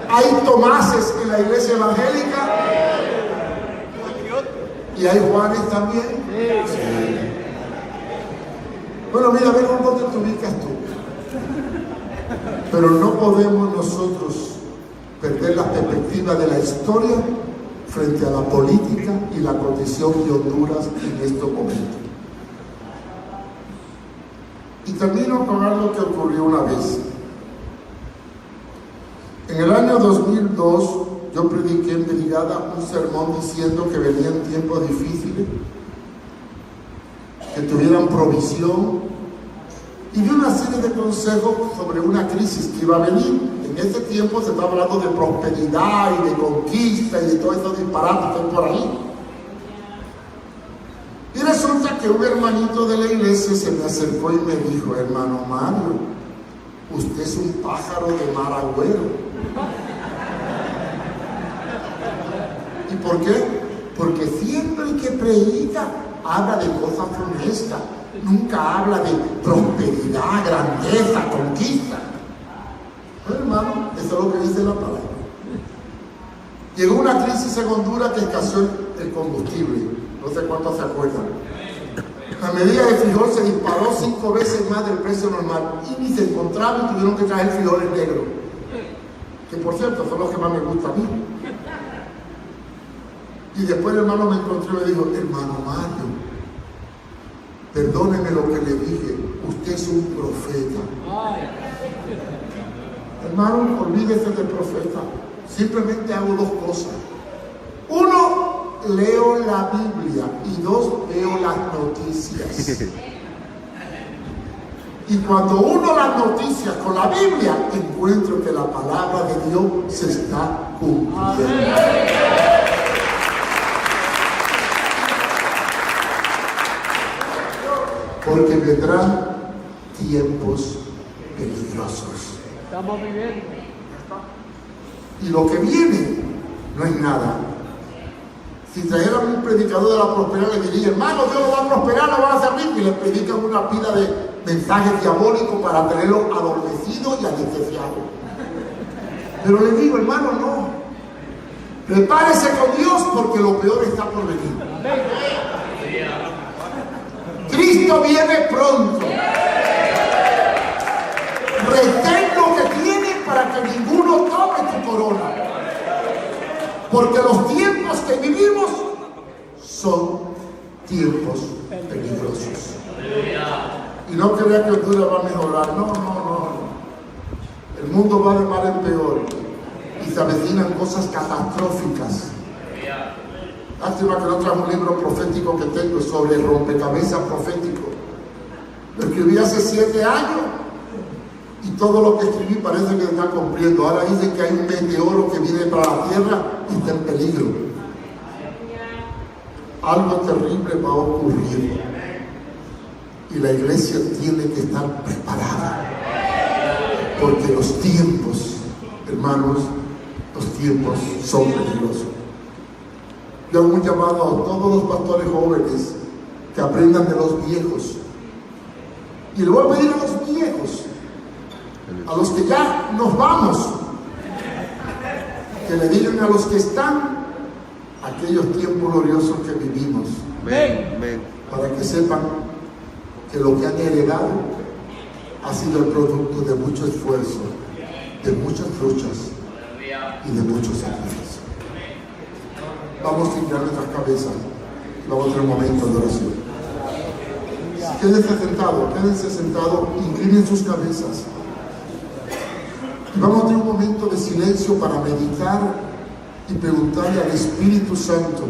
¿Hay Tomases en la iglesia evangélica? ¿Y hay Juanes también? Sí. Bueno, mira, a ver dónde te ubicas tú. Pero no podemos nosotros perder la perspectiva de la historia frente a la política y la condición de Honduras en estos momentos. Y termino con algo que ocurrió una vez. En el año 2002 yo prediqué en Brigada un sermón diciendo que venían tiempos difíciles, que tuvieran provisión, y di una serie de consejos sobre una crisis que iba a venir. En ese tiempo se estaba hablando de prosperidad y de conquista y de todos esos disparates que hay por ahí. Y resulta que un hermanito de la iglesia se me acercó y me dijo: hermano Mario, usted es un pájaro de mar agüero. ¿Y por qué? Porque siempre que predica habla de cosas funestas, nunca habla de prosperidad, grandeza, conquista. Bueno, hermano, eso es lo que dice la palabra. Llegó una crisis en Honduras que escaseó el combustible. No sé cuántos se acuerdan. La medida de frijol se disparó 5 veces más del precio normal y ni se encontraba y tuvieron que traer frijoles negros. Que por cierto son los que más me gustan a mí. Y después el hermano me encontró y me dijo: hermano Mario, perdóneme lo que le dije, usted es un profeta. Hermano, olvídese del profeta. Simplemente hago 2 cosas. 1, leo la Biblia, y 2, veo las noticias. Y cuando uno las noticias con la Biblia, encuentro que la palabra de Dios se está cumpliendo. Porque vendrán tiempos peligrosos. Estamos viviendo. Y lo que viene no es nada. Si trajeran un predicador de la prosperidad, le diría: hermano, Dios lo va a prosperar, lo va a hacer rico, y le predican una pila de mensajes diabólicos para tenerlo adormecido y anestesiado. Pero le digo: hermano, no. Prepárese con Dios, porque lo peor está por venir. Cristo viene pronto. Retén lo que tiene para que ninguno tome tu corona. Porque los tiempos que vivimos son tiempos peligrosos. Y no crea que Honduras va a mejorar. No. El mundo va de mal en peor. Y se avecinan cosas catastróficas. Lástima que no trajo un libro profético que tengo sobre el rompecabezas profético. Lo escribí hace 7 años. Y todo lo que escribí parece que está cumpliendo. Ahora dicen que hay un meteoro que viene para la tierra y está en peligro. Algo terrible va a ocurrir. Y la iglesia tiene que estar preparada. Porque los tiempos, hermanos, los tiempos son peligrosos. Yo hago un llamado a todos los pastores jóvenes que aprendan de los viejos. Y le voy a pedir a los viejos, a los que ya nos vamos, que le digan a los que están aquellos tiempos gloriosos que vivimos. Amén. Para que sepan que lo que han heredado ha sido el producto de mucho esfuerzo, de muchas luchas y de muchos sacrificios. Vamos a inclinar nuestras cabezas. Vamos a tener un momento de oración. Quédense sentados, inclinen sus cabezas. Y vamos a tener un momento de silencio para meditar y preguntarle al Espíritu Santo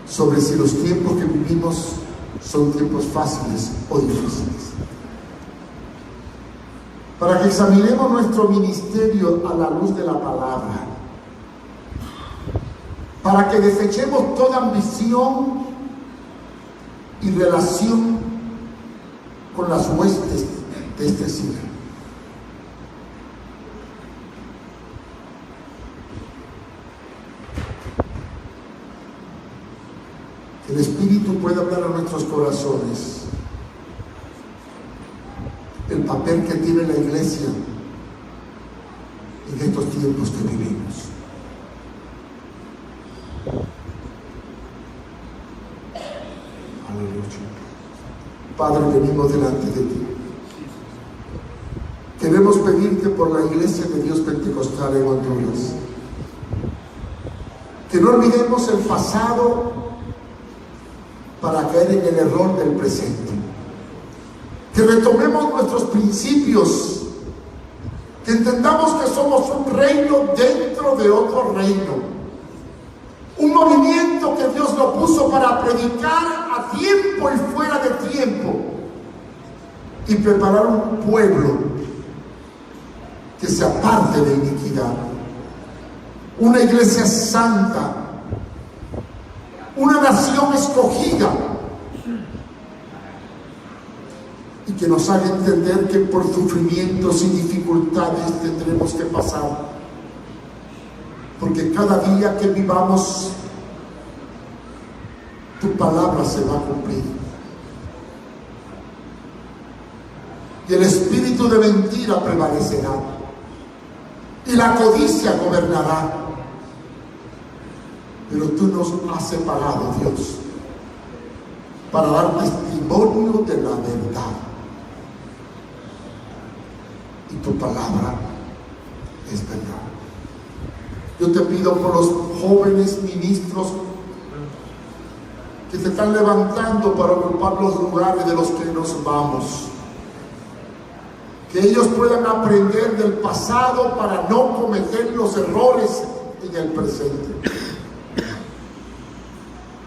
sobre si los tiempos que vivimos son tiempos fáciles o difíciles. Para que examinemos nuestro ministerio a la luz de la palabra. Para que desechemos toda ambición y relación con las huestes de este siglo. Que el Espíritu pueda hablar a nuestros corazones. El papel que tiene la iglesia en estos tiempos que vivimos. Aleluya. Padre, venimos delante de ti. Queremos pedirte por la iglesia de Dios Pentecostal en Honduras. Que no olvidemos el pasado para caer en el error del presente. Que retomemos nuestros principios. Que entendamos que somos un reino dentro de otro reino. Un movimiento que Dios lo puso para predicar a tiempo y fuera de tiempo. Y preparar un pueblo que se aparte de iniquidad. Una iglesia santa. Una nación escogida. Y que nos haga entender que por sufrimientos y dificultades tendremos que pasar. Porque cada día que vivamos, tu palabra se va a cumplir. Y el espíritu de mentira prevalecerá. Y la codicia gobernará. Pero tú nos has separado, Dios, para dar testimonio de la verdad. Y tu palabra es verdad. Yo te pido por los jóvenes ministros que se están levantando para ocupar los lugares de los que nos vamos. Que ellos puedan aprender del pasado para no cometer los errores en el presente.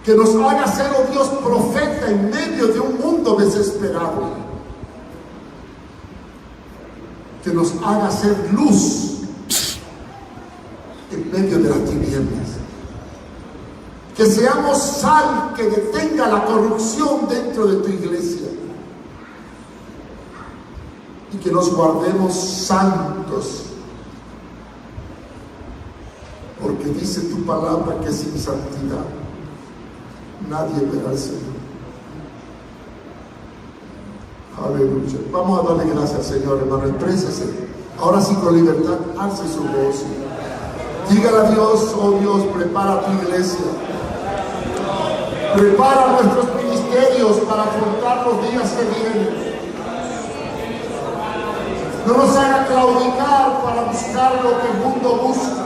Que nos haga ser, oh Dios, profeta en medio de un mundo desesperado. Que nos haga ser luz en medio de las tinieblas. Que seamos sal que detenga la corrupción dentro de tu iglesia. Y que nos guardemos santos. Porque dice tu palabra que sin santidad nadie verá al Señor. Aleluya. Vamos a darle gracias al Señor, hermano. Exprésese. Ahora sí, con libertad, alce su voz. Dígale a Dios: oh Dios, prepara tu iglesia. Prepara nuestros ministerios para afrontar los días que vienen. No nos haga claudicar para buscar lo que el mundo busca.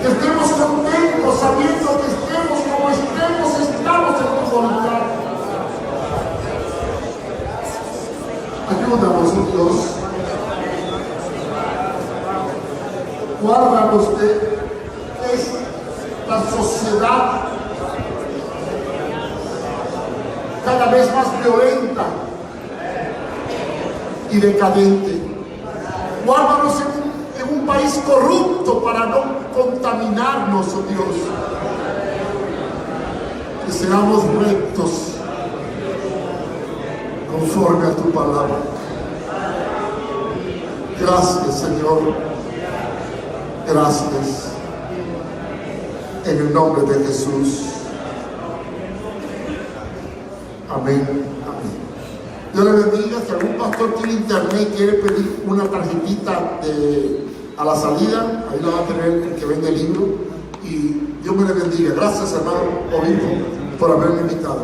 Que estemos contentos sabiendo que estemos como estemos, estamos en tu voluntad. Ayúdanos, Dios. Guárdanos de esta sociedad cada vez más violenta y decadente. Guárdanos en un país corrupto para no contaminarnos, oh Dios. Que seamos rectos conforme a tu palabra. Gracias, Señor. Gracias. En el nombre de Jesús. Amén. Amén. Dios le bendiga. Si algún pastor tiene internet y quiere pedir una tarjetita a la salida, ahí la va a tener el que vende el libro. Y Dios me le bendiga. Gracias, hermano obispo, por haberme invitado.